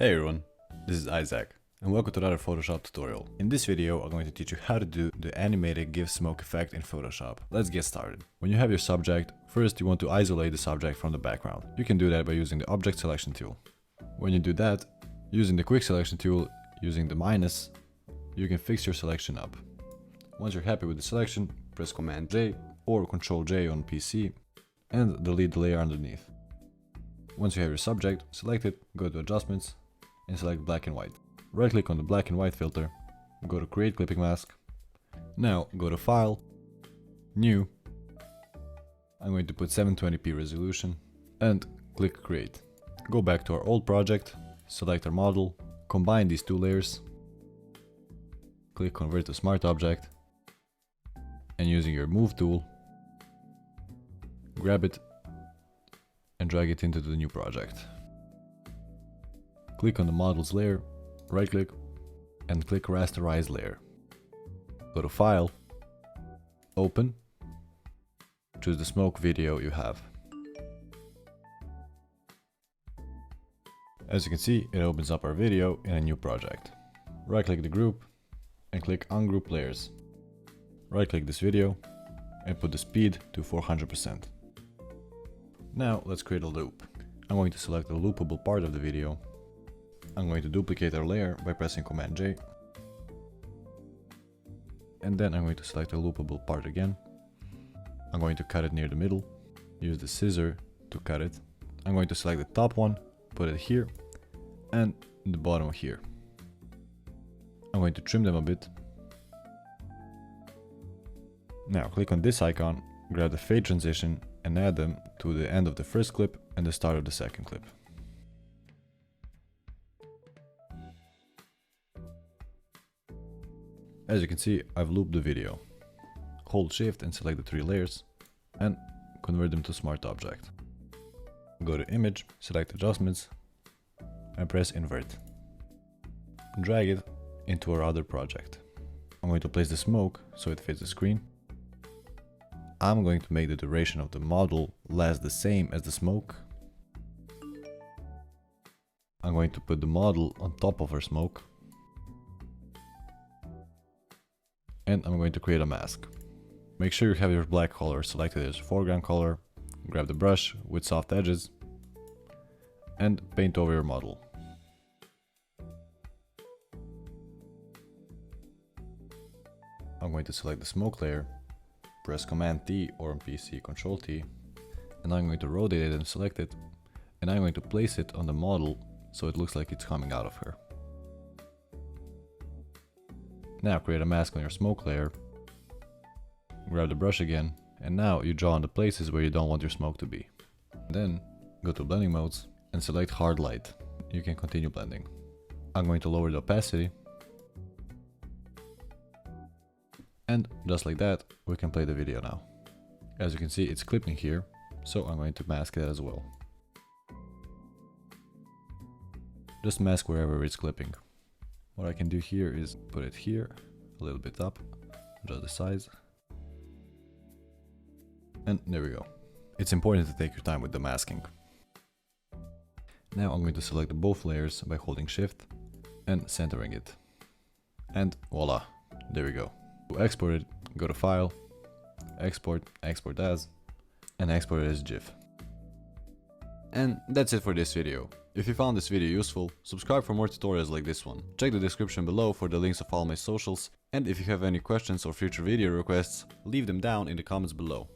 Hey everyone, this is Isaac, and welcome to another Photoshop tutorial. In this video, I'm going to teach you how to do the animated GIF smoke effect in Photoshop. Let's get started. When you have your subject, first you want to isolate the subject from the background. You can do that by using the Object Selection tool. When you do that, using the Quick Selection tool, using the minus, you can fix your selection up. Once you're happy with the selection, press Command J or Control J on PC and delete the layer underneath. Once you have your subject selected, go to Adjustments and select black and white. Right click on the black and white filter, go to Create Clipping Mask. Now go to File, New. I'm going to put 720p resolution and click Create. Go back to our old project, select our model, combine these two layers, click Convert to Smart Object, and using your Move tool, grab it and drag it into the new project. Click on the models layer, right click and click Rasterize layer. Go to File, Open, choose the smoke video you have. As you can see, it opens up our video in a new project. Right click the group and click Ungroup Layers. Right click this video and put the speed to 400%. Now let's create a loop. I'm going to select the loopable part of the video. I'm going to duplicate our layer by pressing Command J. And then I'm going to select the loopable part again. I'm going to cut it near the middle. Use the scissor to cut it. I'm going to select the top one, put it here, and the bottom here. I'm going to trim them a bit. Now click on this icon, grab the fade transition and add them to the end of the first clip and the start of the second clip. As you can see, I've looped the video. Hold Shift and select the three layers and convert them to Smart Object. Go to Image, select Adjustments and press Invert. Drag it into our other project. I'm going to place the smoke so it fits the screen. I'm going to make the duration of the model last the same as the smoke. I'm going to put the model on top of our smoke. And I'm going to create a mask. Make sure you have your black color selected as foreground color. Grab the brush with soft edges and paint over your model. I'm going to select the smoke layer, press Command T or on PC Control T, and I'm going to rotate it and select it, and I'm going to place it on the model so it looks like it's coming out of her. Now create a mask on your smoke layer, grab the brush again, and now you draw on the places where you don't want your smoke to be. Then go to blending modes and select hard light. You can continue blending. I'm going to lower the opacity. And just like that, we can play the video now. As you can see, it's clipping here, so I'm going to mask that as well. Just mask wherever it's clipping. What I can do here is put it here, a little bit up, adjust the size. And there we go. It's important to take your time with the masking. Now I'm going to select both layers by holding Shift and centering it. And voila, there we go. To export it, go to File, Export, Export As, and export it as GIF. And that's it for this video. If you found this video useful, subscribe for more tutorials like this one. Check the description below for the links of all my socials, and if you have any questions or future video requests, leave them down in the comments below.